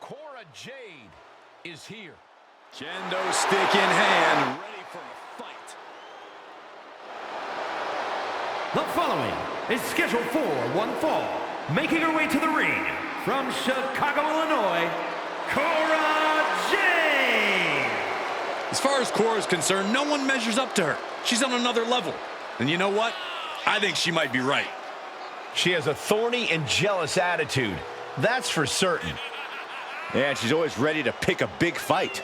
Cora Jade is here. Kendo stick in hand, ready for a fight. The following is scheduled for one fall. Making her way to the ring from Chicago, Illinois, Cora Jade. As far as Cora is concerned, no one measures up to her. She's on another level. And you know what? I think she might be right. She has a thorny and jealous attitude. That's for certain. And she's always ready to pick a big fight.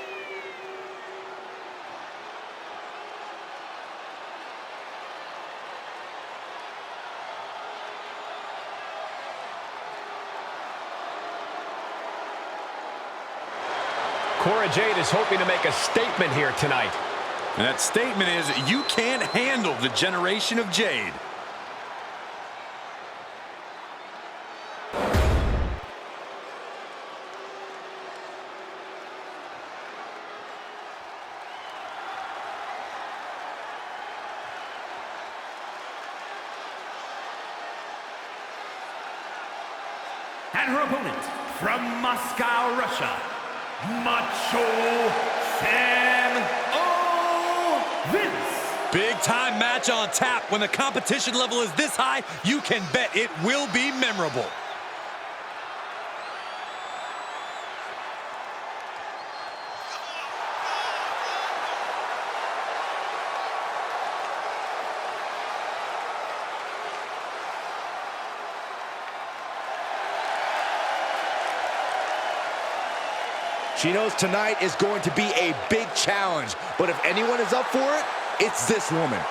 Cora Jade is hoping to make a statement here tonight. And that statement is, you can't handle the generation of Jade. And her opponent from Moscow, Russia, Macho Sam Vince. Big time match on tap. When the competition level is this high, you can bet it will be memorable. She knows tonight is going to be a big challenge, but if anyone is up for it, it's this woman.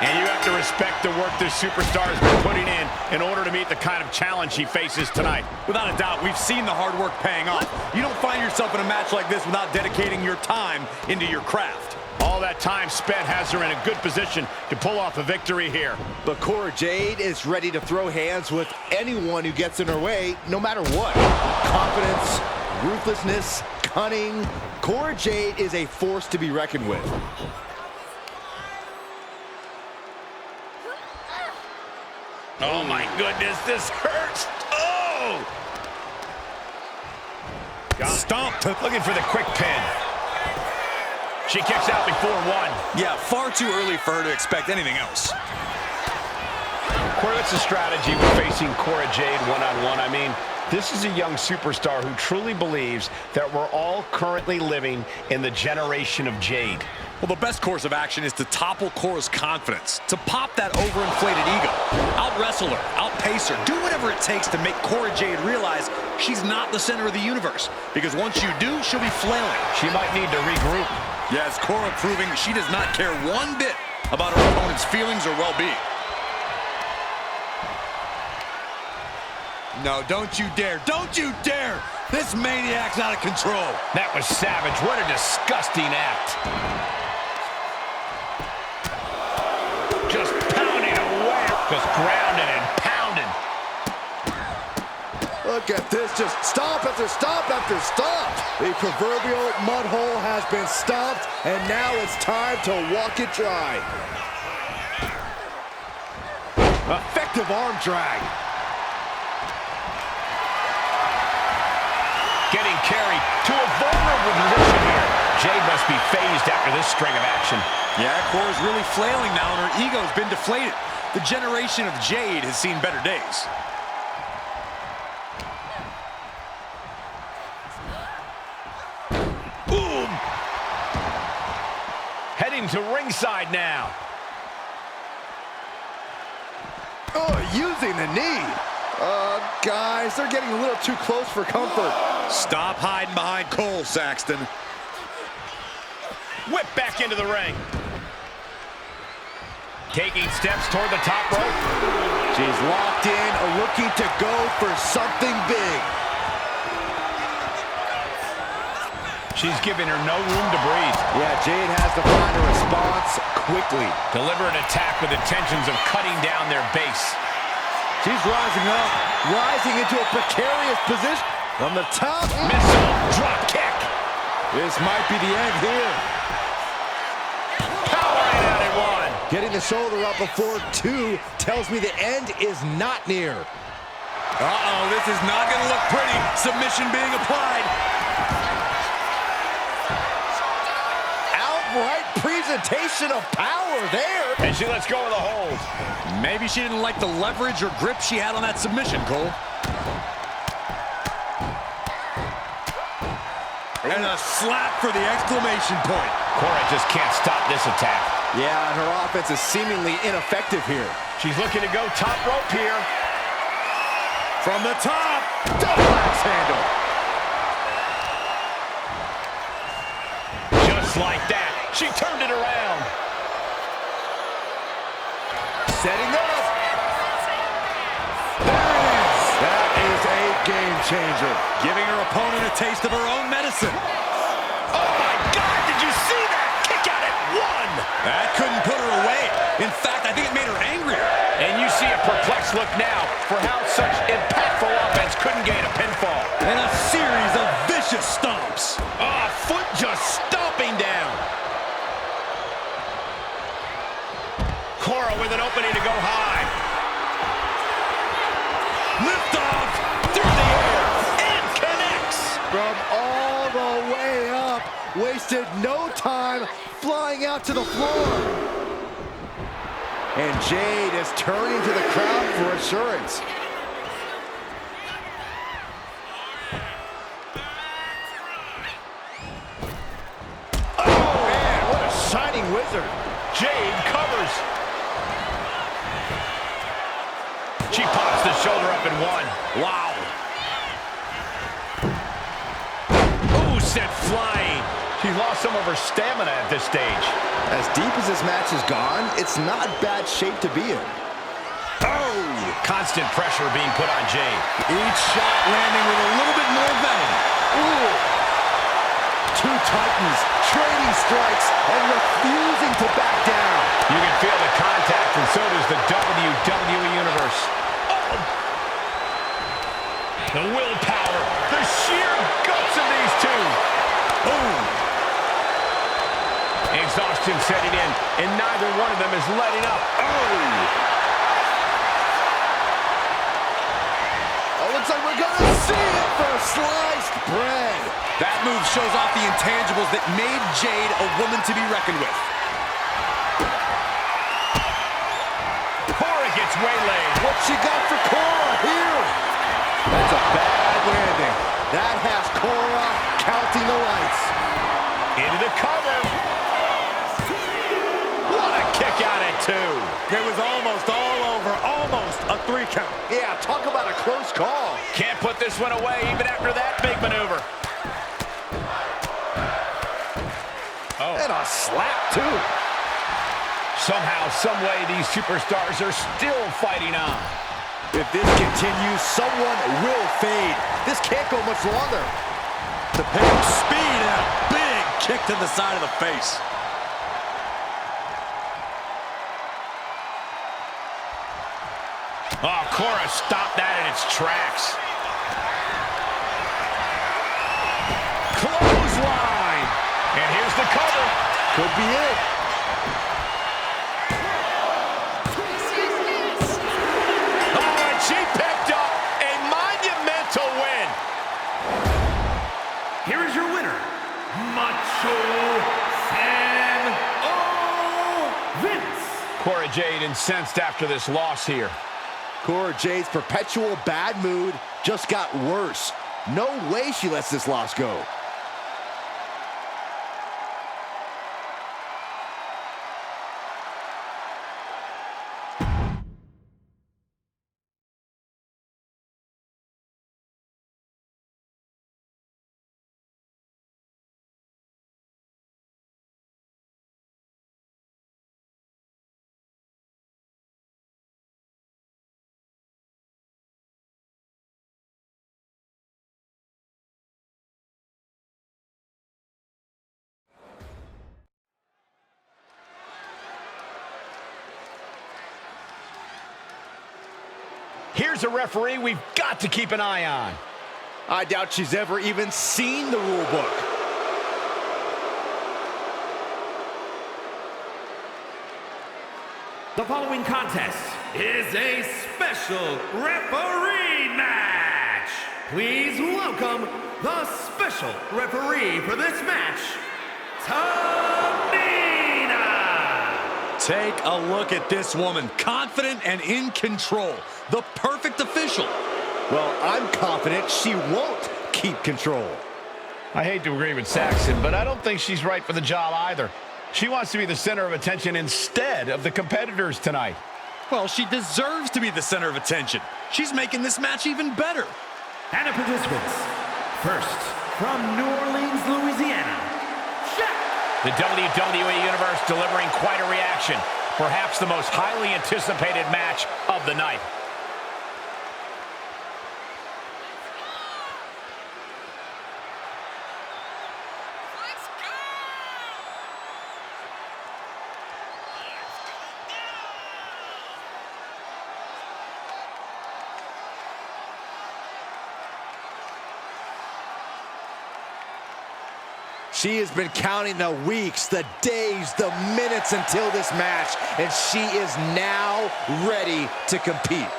And you have to respect the work this superstar has been putting in order to meet the kind of challenge she faces tonight. Without a doubt, we've seen the hard work paying off. You don't find yourself in a match like this without dedicating your time into your craft. All that time spent has her in a good position to pull off a victory here. But Cora Jade is ready to throw hands with anyone who gets in her way, no matter what. Confidence, ruthlessness, cunning. Cora Jade is a force to be reckoned with. Oh my goodness, this hurts. Oh! Stomped. Looking for the quick pin. She kicks out before one. Yeah, far too early for her to expect anything else. Corey, what's the strategy when facing Cora Jade one-on-one? I mean, this is a young superstar who truly believes that we're all currently living in the generation of Jade. Well, the best course of action is to topple Cora's confidence, to pop that overinflated ego, out-wrestle her, outpace her, do whatever it takes to make Cora Jade realize she's not the center of the universe. Because once you do, she'll be flailing. She might need to regroup. Yes, Cora proving she does not care one bit about her opponent's feelings or well-being. No, don't you dare. Don't you dare. This maniac's out of control. That was savage. What a disgusting act. Just pounding away. Just grounding and pounding. Look at this, just stomp after stomp after stomp. The proverbial mud hole has been stomped, and now it's time to walk it dry. Effective arm drag. Getting carried to a vulnerable position here. Jade must be phased after this string of action. Yeah, Cora's really flailing now, and her ego's been deflated. The generation of Jade has seen better days. Boom! Heading to ringside now. Oh, using the knee. Guys, they're getting a little too close for comfort. Stop hiding behind Cole, Saxton. Whip back into the ring. Taking steps toward the top rope. She's locked in, looking to go for something big. She's giving her no room to breathe. Yeah, Jade has to find a response quickly. Deliberate attack with intentions of cutting down their base. She's rising up, rising into a precarious position. From the top. Missile, drop kick. This might be the end here. Powering out at one. Getting the shoulder up before 2 tells me the end is not near. Uh-oh, this is not going to look pretty. Submission being applied. Outright presentation of power there. And she lets go of the hold. Maybe she didn't like the leverage or grip she had on that submission, Cole. And a slap for the exclamation point. Cora just can't stop this attack. Yeah, and her offense is seemingly ineffective here. She's looking to go top rope here. From the top. Double axe handle. Just like that, she turned it around. Setting up. There it is. That is a game changer. Giving her opponent a taste of her own medicine. Oh my God, did you see that? Kick out at 1. That couldn't put her away. In fact, I think it made her angrier. And you see a perplexed look now for how such impactful offense couldn't gain a pinfall. And a series of vicious stomps. Oh, foot just stomping down. Cora with an opening to go high. Lift off. Through the air. And connects. From all the way up. Wasted no time flying out to the floor. And Jade is turning to the crowd for assurance. Oh, man, what a shining wizard. Jade covers. She pops the shoulder up in 1. Wow. Ooh, sent flying. She lost some of her stamina at this stage. As deep as this match has gone, it's not bad shape to be in. Oh! Constant pressure being put on Jade. Each shot landing with a little bit more venom. Ooh. Two titans trading strikes and refusing to back down. You can feel the contact, and so does the WWE Universe. Oh! The willpower, the sheer guts of these two. Boom! Exhaustion setting in, and neither one of them is letting up. Oh, looks like we're gonna see it for sliced bread. That move shows off the intangibles that made Jade a woman to be reckoned with. Cora gets waylaid. What she got for Cora here? That's a bad landing. That has Cora counting the lights. Into the cover. What a kick out at 2. It was almost all over, almost a 3 count. Yeah, talk about a close call. Can't put this one away even after that big maneuver. Oh. And a slap, too. Somehow, someway, these superstars are still fighting on. If this continues, someone will fade. This can't go much longer. To pick up speed and a big kick to the side of the face. Oh, Cora stopped that in its tracks. Clothesline. And here's the cover. Could be it. Oh, and she picked up a monumental win. Here is your winner, Macho Vince. Cora Jade incensed after this loss here. Cora Jade's perpetual bad mood just got worse. No way she lets this loss go. Here's a referee we've got to keep an eye on. I doubt she's ever even seen the rule book. The following contest is a special referee match. Please welcome the special referee for this match, Tamina. Take a look at this woman, confident and in control. The perfect official. Well, I'm confident she won't keep control. I hate to agree with Saxton, but I don't think she's right for the job either. She wants to be the center of attention instead of the competitors tonight. Well, she deserves to be the center of attention. She's making this match even better. And the participants, first, from New Orleans, Louisiana, Shaq. The WWE Universe delivering quite a reaction. Perhaps the most highly anticipated match of the night. She has been counting the weeks, the days, the minutes until this match, and she is now ready to compete.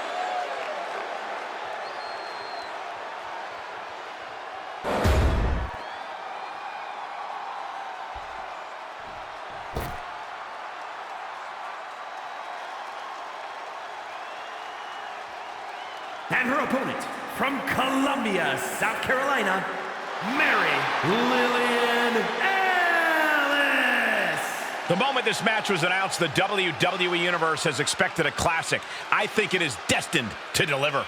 And her opponent, from Columbia, South Carolina, Mary Lillian Ellis. The moment this match was announced, the WWE Universe has expected a classic. I think it is destined to deliver.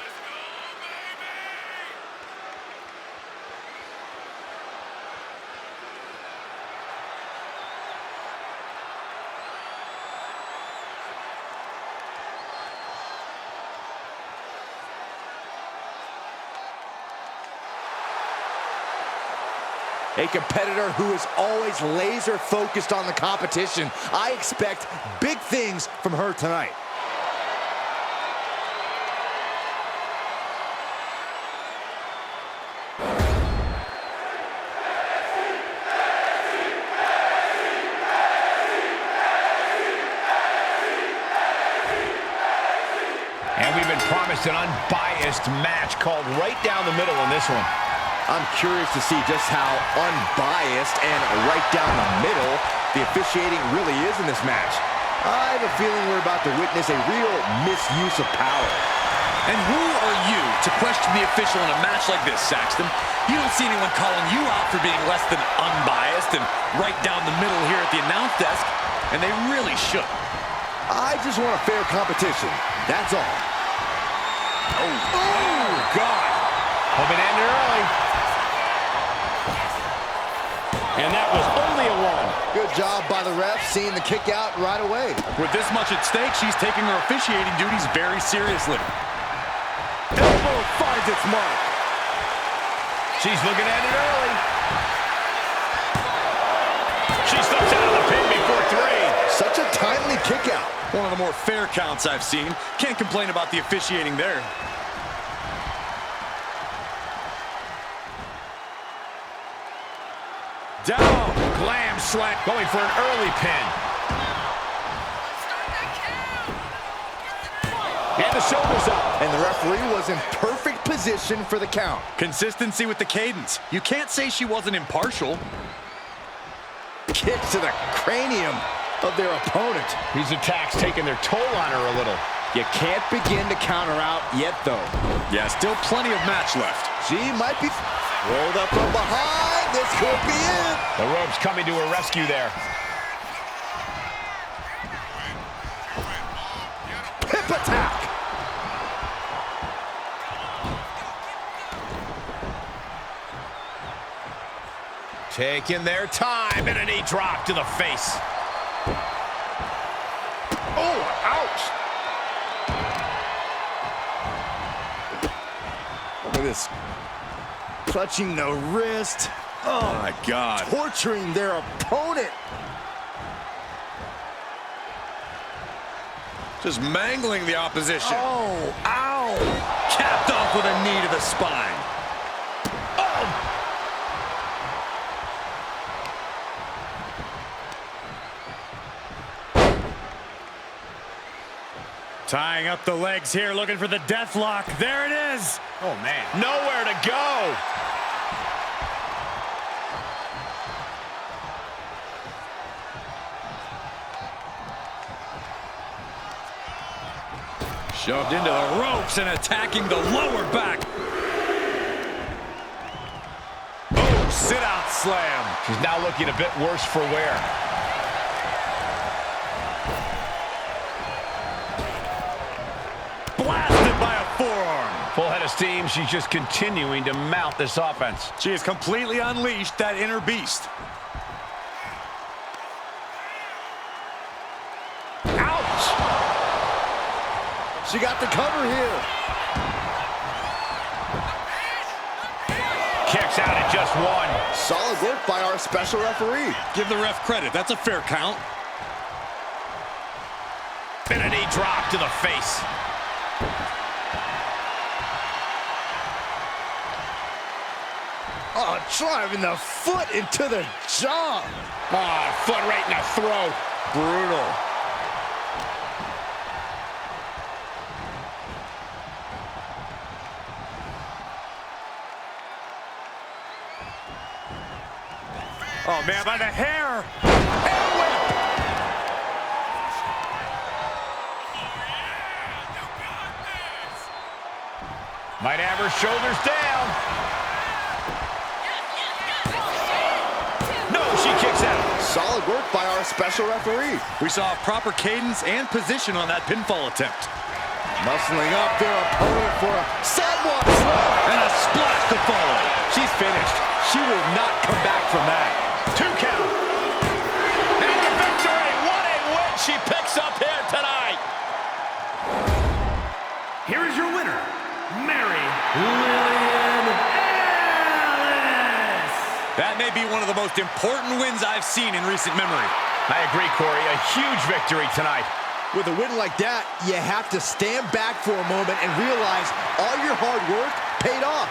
A competitor who is always laser focused on the competition. I expect big things from her tonight. And we've been promised an unbiased match called right down the middle in this one. I'm curious to see just how unbiased and right down the middle the officiating really is in this match. I have a feeling we're about to witness a real misuse of power. And who are you to question the official in a match like this, Saxton? You don't see anyone calling you out for being less than unbiased and right down the middle here at the announce desk, and they really should. I just want a fair competition. That's all. Oh, God. Hope it ended early. And that was only a one. Good job by the ref seeing the kick out right away. With this much at stake, she's taking her officiating duties very seriously. Elbow finds its mark. She's looking at it early. She steps out of the pin before three. Such a timely kick out. One of the more fair counts I've seen. Can't complain about the officiating there. Down, glam slam, going for an early pin. And the shoulders up. And the referee was in perfect position for the count. Consistency with the cadence. You can't say she wasn't impartial. Kick to the cranium of their opponent. These attacks taking their toll on her a little. You can't begin to counter out yet, though. Yeah, still plenty of match left. She might be rolled up from behind. This could be it. The ropes coming to her rescue there. Hip attack. Taking their time, and a knee drop to the face. Oh, ouch. Look at this. Clutching the wrist. Oh, my God. Torturing their opponent. Just mangling the opposition. Oh, ow. a knee to the spine. Oh! Tying up the legs here, looking for the death lock. There it is. Oh, man. Nowhere to go. Shoved into the ropes and attacking the lower back. Oh, sit-out slam. She's now looking a bit worse for wear. Blasted by a forearm. Full head of steam. She's just continuing to mount this offense. She has completely unleashed that inner beast. Ouch! She got the cover here. Kicks out at just one. Solid work by our special referee. Give the ref credit. That's a fair count. And a knee drop to the face. Oh, driving the foot into the jaw. Ah, foot right in the throat. Brutal. Oh, man, by the hair. Hair whip. Might have her shoulders down. No, she kicks out. Solid work by our special referee. We saw a proper cadence and position on that pinfall attempt. Muscling up their opponent for a sidewalk slam. And a splash to follow. She's finished. She will not come back from that. 2 count. And the victory. What a win she picks up here tonight. Here is your winner, Mary Lillian Ellis. That may be one of the most important wins I've seen in recent memory. I agree, Corey. A huge victory tonight. With a win like that, you have to stand back for a moment and realize all your hard work paid off.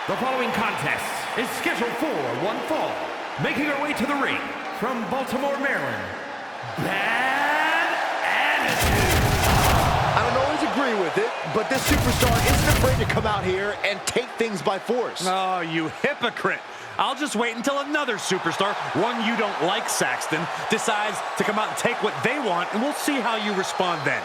The following contest is scheduled for one fall. Making her way to the ring from Baltimore, Maryland, Bad Attitude. I don't always agree with it, but this superstar isn't afraid to come out here and take things by force. Oh, you hypocrite. I'll just wait until another superstar, one you don't like, Saxton, decides to come out and take what they want, and we'll see how you respond then.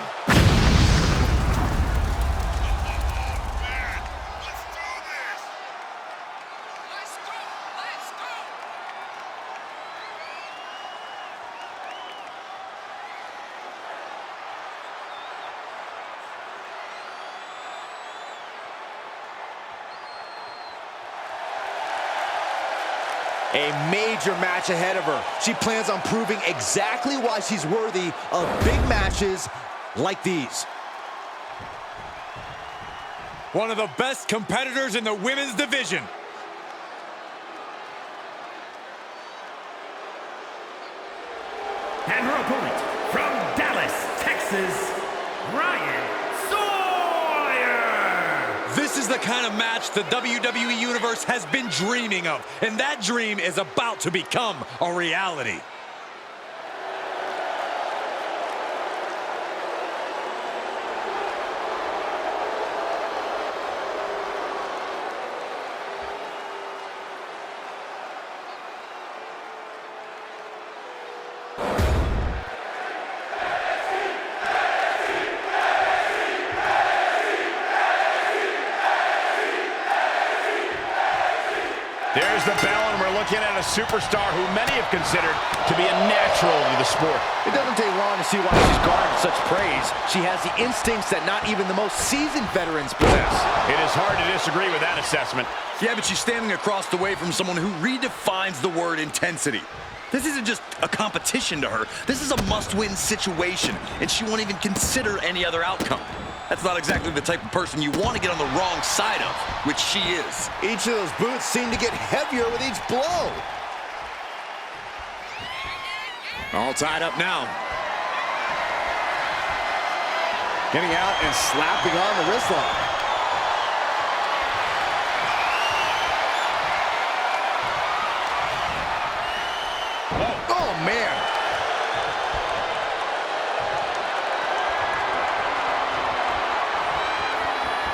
A major match ahead of her. She plans on proving exactly why she's worthy of big matches like these. One of the best competitors in the women's division. And her opponent from Dallas, Texas, Ryan Sawyer. This is the kind of match the WWE Universe has been dreaming of, and that dream is about to become a reality. the bell, and we're looking at a superstar who many have considered to be a natural to the sport. It doesn't take long to see why she's garnered such praise. She has the instincts that not even the most seasoned veterans possess. It is hard to disagree with that assessment. Yeah, but she's standing across the way from someone who redefines the word intensity. This isn't just a competition to her. This is a must-win situation, and she won't even consider any other outcome. That's not exactly the type of person you want to get on the wrong side of, which she is. Each of those boots seem to get heavier with each blow. All tied up now. Getting out and slapping on the wrist lock. Oh, man.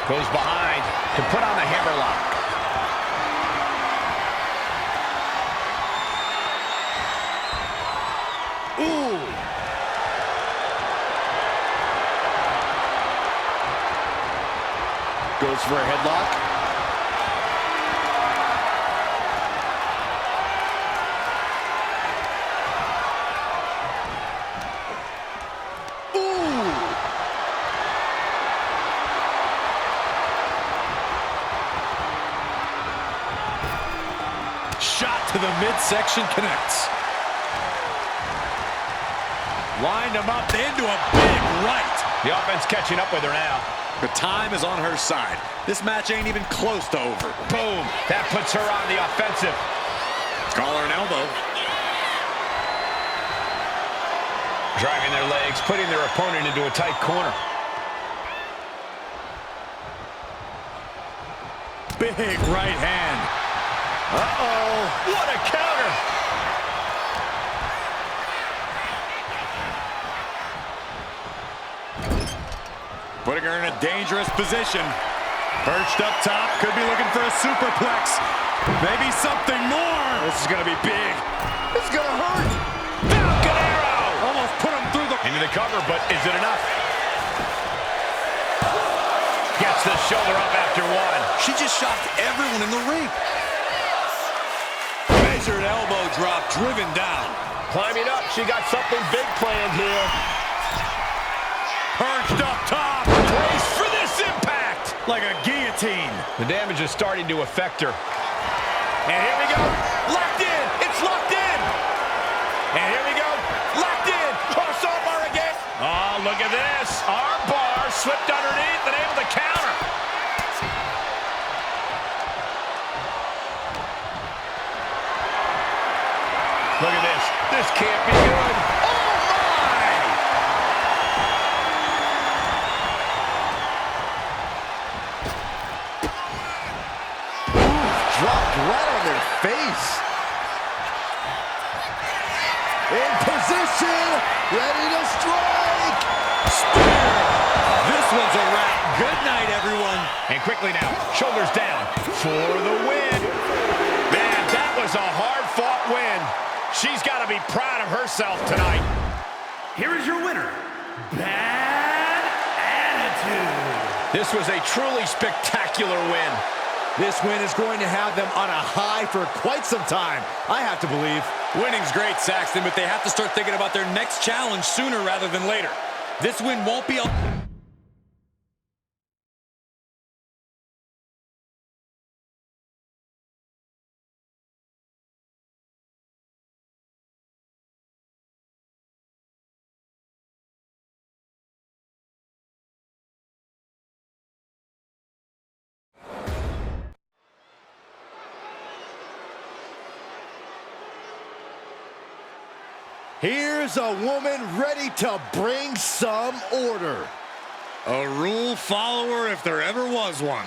Goes behind to put on the hammerlock. Ooh. Goes for a headlock. Shot to the midsection connects. Lined him up into a big right. The offense catching up with her now. The time is on her side. This match ain't even close to over. Boom. That puts her on the offensive. Call her an elbow. Driving their legs, putting their opponent into a tight corner. Big right hand. Uh-oh. What a counter. Putting her in a dangerous position. Perched up top, could be looking for a superplex. Maybe something more. This is gonna be big. It's gonna hurt. Falcon arrow. Almost put him through the... Into the cover, but is it enough? Gets the shoulder up after one. She just shocked everyone in the ring. Measured elbow drop, driven down. Climbing up, she got something big planned here. Perched up top. Brace for this impact. Like a guillotine. The damage is starting to affect her. And here we go. Locked in. It's locked in. And here we go. Locked in. Crossover again. Oh, look at this. Arm bar slipped underneath and able to counter. Look at this. This can't be good. Oh, my! Dropped right on their face. In position, ready to strike. Spear. This one's a wrap. Good night, everyone. And quickly now, shoulders down for the win. Man, that was a hard-fought win. She's got to be proud of herself tonight. Here is your winner, Bad Attitude. This was a truly spectacular win. This win is going to have them on a high for quite some time, I have to believe. Winning's great, Saxton, but they have to start thinking about their next challenge sooner rather than later. This win won't be... Here's a woman ready to bring some order. A rule follower if there ever was one.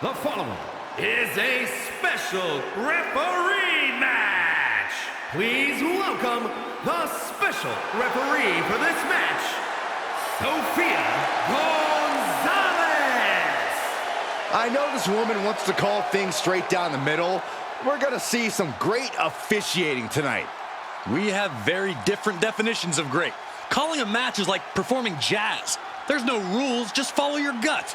The following is a special referee match. Please welcome the special referee for this match, Sophia Gonzalez. I know this woman wants to call things straight down the middle. We're going to see some great officiating tonight. We have very different definitions of great. Calling a match is like performing jazz. There's no rules, just follow your gut.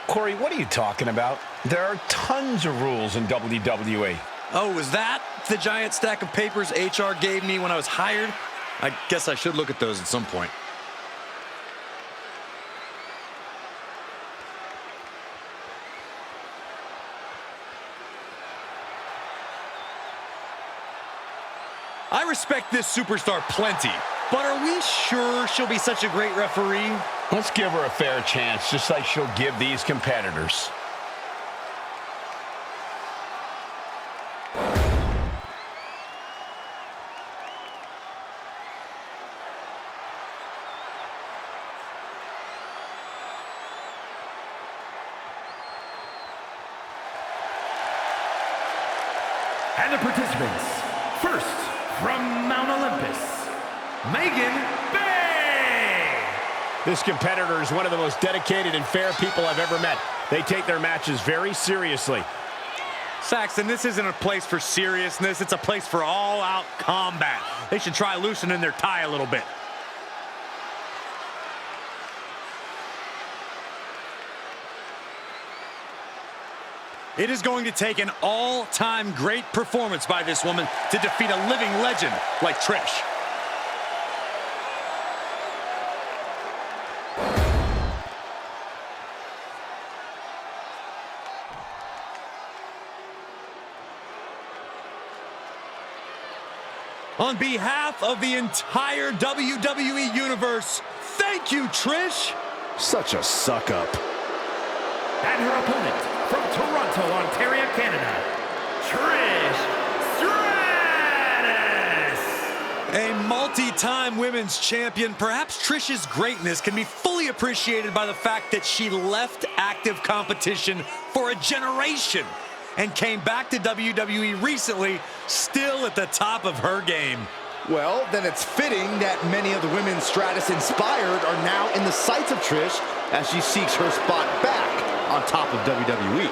Corey, what are you talking about? There are tons of rules in WWE. Oh, is that the giant stack of papers HR gave me when I was hired? I guess I should look at those at some point. I respect this superstar plenty, but are we sure she'll be such a great referee? Let's give her a fair chance, just like she'll give these competitors. And the participants, first from Mount Olympus, Megan Bay. This competitor is one of the most dedicated and fair people I've ever met. They take their matches very seriously. Saxton, this isn't a place for seriousness. It's a place for all-out combat. They should try loosening their tie a little bit. It is going to take an all-time great performance by this woman to defeat a living legend like Trish. On behalf of the entire WWE Universe, thank you, Trish! Such a suck-up. And her opponent, from Toronto, Ontario, Canada, Trish Stratus. A multi-time women's champion, perhaps Trish's greatness can be fully appreciated by the fact that she left active competition for a generation and came back to WWE recently, still at the top of her game. Well, then it's fitting that many of the women Stratus inspired are now in the sights of Trish as she seeks her spot back on top of WWE.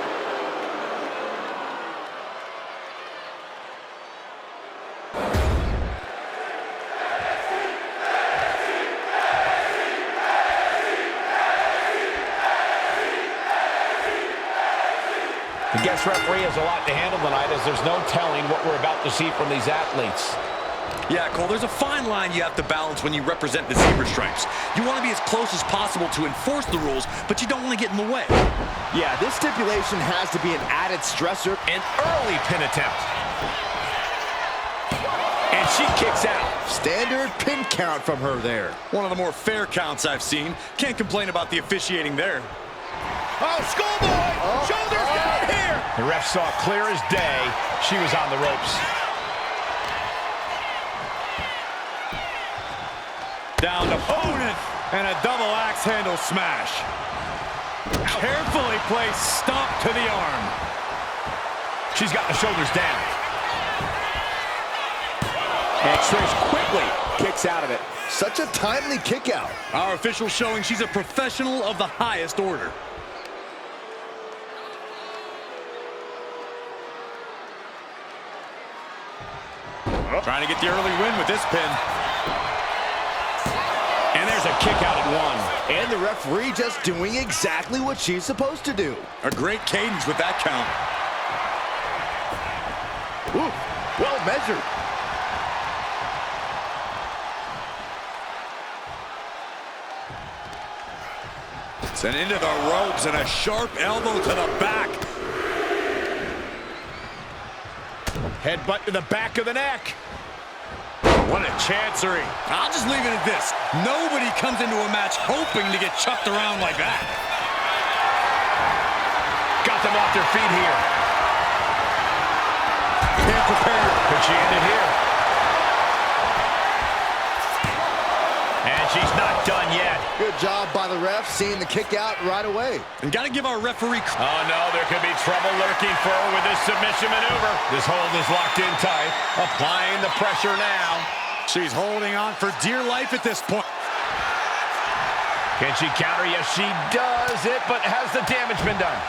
The guest referee has a lot to handle tonight, as there's no telling what we're about to see from these athletes. Yeah, Cole, there's a fine line you have to balance when you represent the zebra stripes. You want to be as close as possible to enforce the rules, but you don't want to get in the way. Yeah, this stipulation has to be an added stressor. An early pin attempt. And she kicks out. Standard pin count from her there. One of the more fair counts I've seen. Can't complain about the officiating there. Oh, schoolboy! Shoulders down here! The ref saw clear as day she was on the ropes. Down to opponent, and a double axe handle smash. Carefully placed stomp to the arm. She's got the shoulders down. And Trish quickly kicks out of it. Such a timely kick out. Our official showing she's a professional of the highest order. Trying to get the early win with this pin. And there's a kick out at one. And the referee just doing exactly what she's supposed to do. A great cadence with that count. Ooh, well measured. Sent into the ropes and a sharp elbow to the back. Headbutt to the back of the neck. What a chancery. I'll just leave it at this. Nobody comes into a match hoping to get chucked around like that. Got them off their feet here. Can't prepare. Could she end it here? And she's not done yet. Good job by the ref, seeing the kick out right away. And got to give our referee... Oh, no, there could be trouble lurking for her with this submission maneuver. This hold is locked in tight, applying the pressure now. She's holding on for dear life at this point. Can she counter? Yes, she does it, but has the damage been done?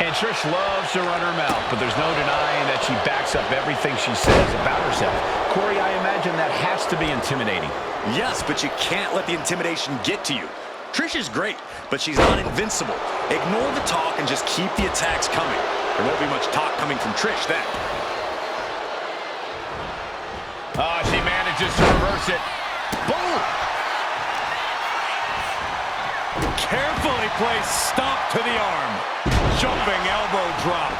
And Trish loves to run her mouth, but there's no denying that she backs up everything she says about herself. Corey, I imagine that has to be intimidating. Yes, but you can't let the intimidation get to you. Trish is great, but she's not invincible. Ignore the talk and just keep the attacks coming. There won't be much talk coming from Trish then. Oh, she manages to reverse it. Boom! Carefully placed stomp to the arm. Jumping elbow drop.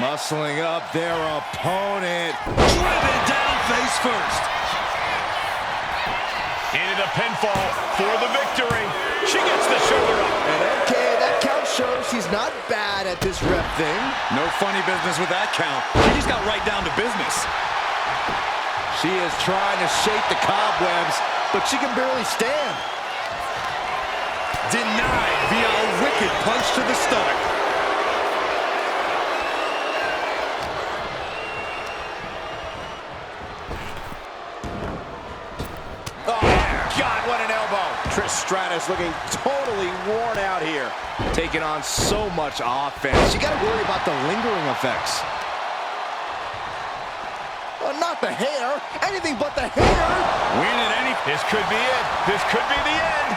Muscling up their opponent. Driven down face first. Into the pinfall for the victory. She gets the shoulder up. And okay, that count shows she's not bad at this rep thing. No funny business with that count. She just got right down to business. She is trying to shake the cobwebs, but she can barely stand. Denied via a wicked punch to the stomach. Oh, God, what an elbow. Trish Stratus looking totally worn out here. Taking on so much offense. You got to worry about the lingering effects. Not the hair. Anything but the hair. Win at any... This could be it. This could be the end.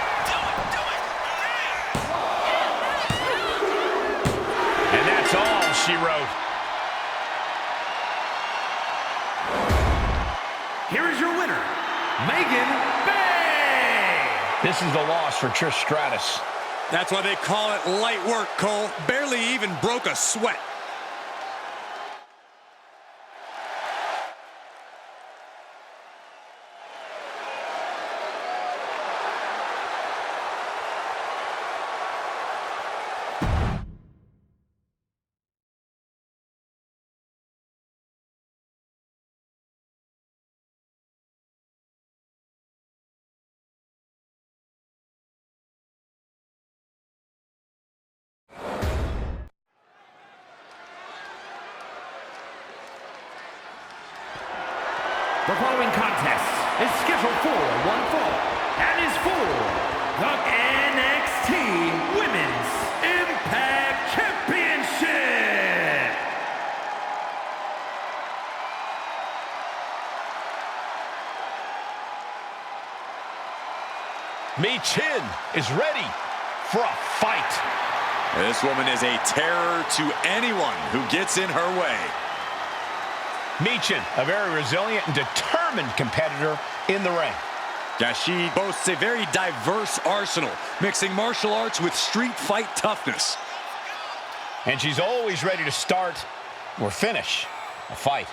And that's all she wrote. Here is your winner, Megan Bay. This is the loss for Trish Stratus. That's why they call it light work, Cole. Barely even broke a sweat. The following contest is scheduled for one fall and is for the NXT Women's Impact Championship. Michin is ready for a fight. This woman is a terror to anyone who gets in her way. Michin, a very resilient and determined competitor in the ring. Yeah, she boasts a very diverse arsenal, mixing martial arts with street fight toughness. And she's always ready to start or finish a fight.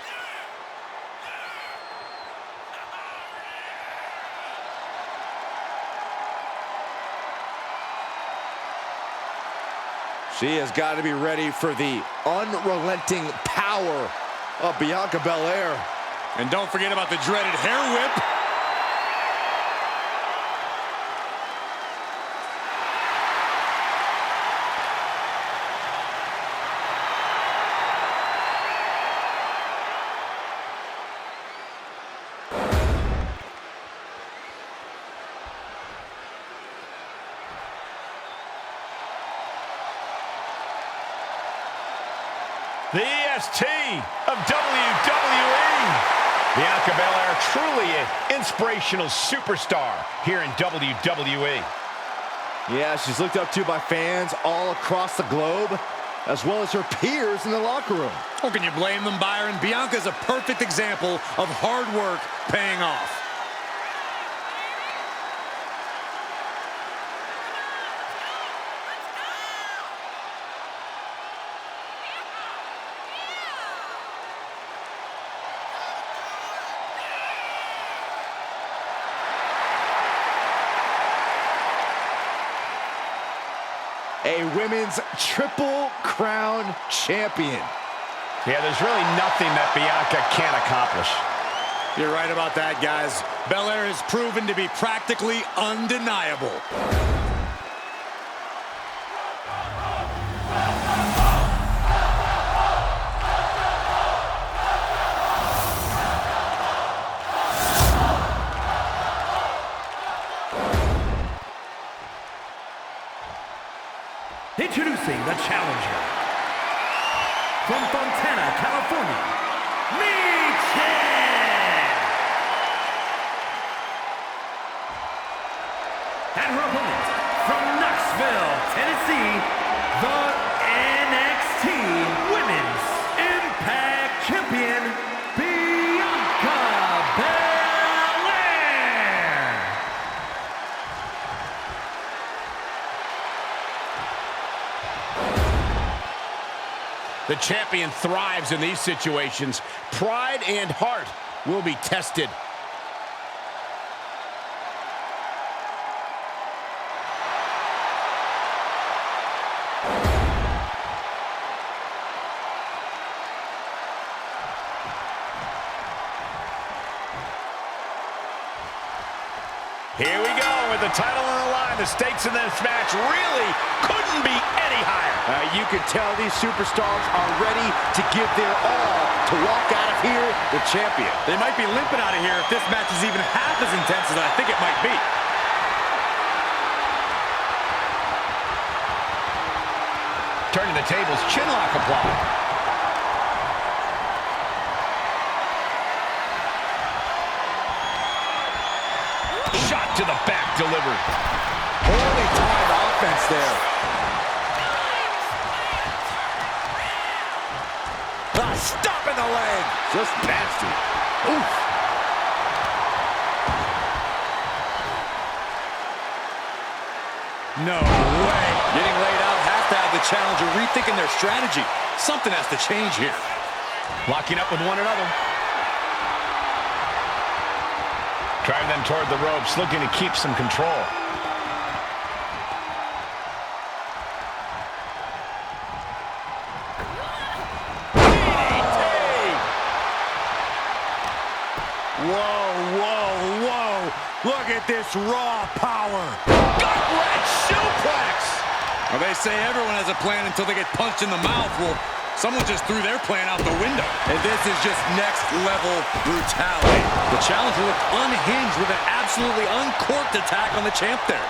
She has got to be ready for the unrelenting power of Bianca Belair. And don't forget about the dreaded hair whip. The EST of WWE. Bianca Belair, truly an inspirational superstar here in WWE. Yeah, she's looked up to by fans all across the globe, as well as her peers in the locker room. How can you blame them, Byron? Bianca's a perfect example of hard work paying off. A women's Triple Crown champion. Yeah, there's really nothing that Bianca can't accomplish. You're right about that, guys. Belair has proven to be practically undeniable. Introducing the challenger from Fontana, California, Michin! And her opponent from Knoxville, Tennessee, the NXT Women's Impact Champion, Bianca Belair! The champion thrives in these situations. Pride and heart will be tested. Here we go with the title on the line. The stakes in this match really couldn't be any higher. You can tell these superstars are ready to give their all to walk out of here the champion. They might be limping out of here if this match is even half as intense as I think it might be. Turning the tables, chinlock applied. Shot to the back delivered. Holy timed offense there. Stop in the leg. Just nasty. Oof. No way. Getting laid out has to have the challenger rethinking their strategy. Something has to change here. Locking up with one another. Driving them toward the ropes, looking to keep some control. Whoa, whoa, whoa. Look at this raw power. Gut-wrench suplex. Well, they say everyone has a plan until they get punched in the mouth. Well, someone just threw their plan out the window. And this is just next level brutality. The challenger looked unhinged with an absolutely uncorked attack on the champ there.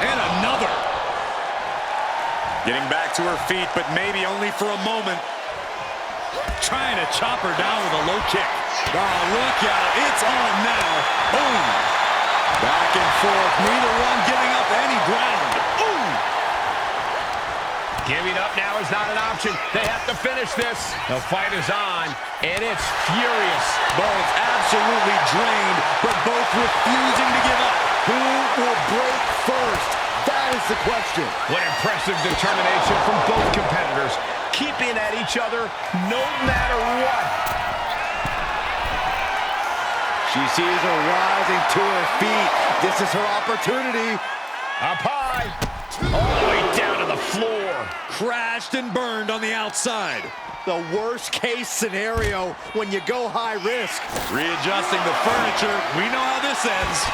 And another. Getting back to her feet, but maybe only for a moment. Trying to chop her down with a low kick. Oh, look out. It's on now. Boom. Back and forth. Neither one giving up any ground. Ooh. Giving up now is not an option. They have to finish this. The fight is on, and it's furious. Both absolutely drained, but both refusing to give up. Who will break first? That is the question. What impressive determination from both competitors. Keeping at each other no matter what. She sees her rising to her feet. This is her opportunity. Up high. All the way down to the floor. Crashed and burned on the outside. The worst case scenario when you go high risk. Readjusting the furniture. We know how this ends.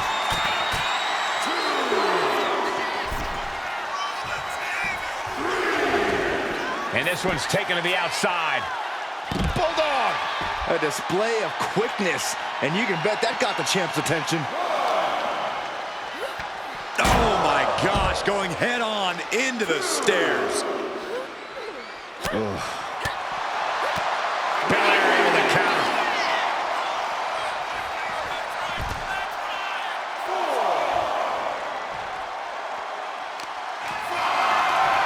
And this one's taken to the outside. Bulldog! A display of quickness, and you can bet that got the champ's attention. Oh my gosh, going head on into the stairs. Belair able to counter.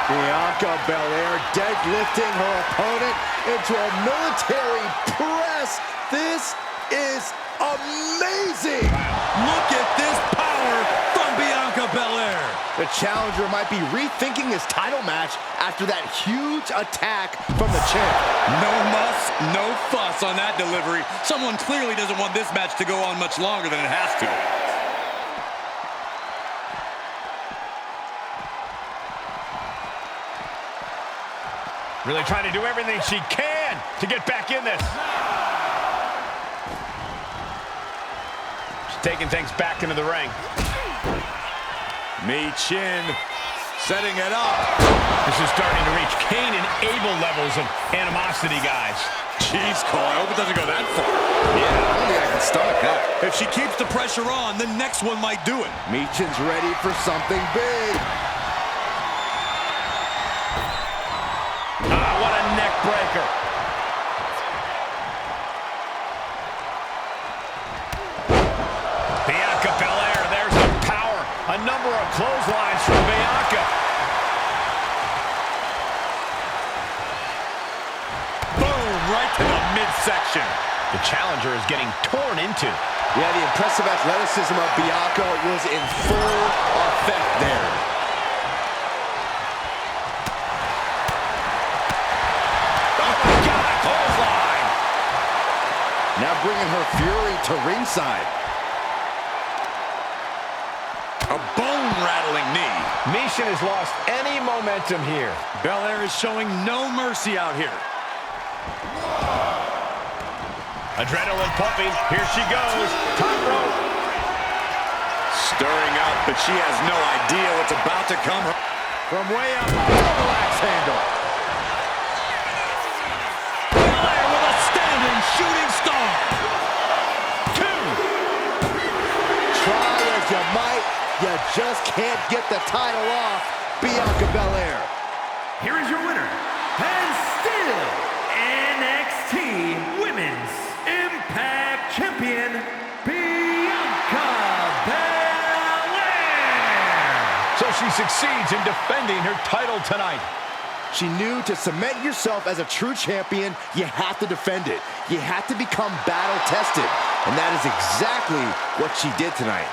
Bianca Belair deadlifting her opponent into a military press. This is amazing. Look at this power from Bianca Belair. The challenger might be rethinking his title match after that huge attack from the champ. No muss, no fuss on that delivery. Someone clearly doesn't want this match to go on much longer than it has to. Really trying to do everything she can to get back in this. She's taking things back into the ring. Michin setting it up. This is starting to reach Cain and Abel levels of animosity, guys. Jeez, Cole, I hope it doesn't go that far. Yeah, I don't think I can stomach that. If she keeps the pressure on, the next one might do it. Michin's ready for something big. What a neck breaker. Bianca Belair, there's the power. A number of clotheslines from Bianca. Boom, right to the midsection. The challenger is getting torn into. Yeah, the impressive athleticism of Bianca was in full effect there. Oh my God, clothesline. Now bringing her fury to ringside. A bone-rattling knee. Michin has lost any momentum here. Belair is showing no mercy out here. Adrenaline pumping. Here she goes. Top rope. Stirring up, but she has no idea what's about to come. From way up, double axe handle. Belair with a standing shooting star. 2. Try as you might, you just can't get the title off Bianca Belair. Here is your winner, and still NXT Women's Impact Champion, Bianca Belair. So she succeeds in defending her title tonight. She knew to cement yourself as a true champion, you have to defend it. You have to become battle-tested. And that is exactly what she did tonight.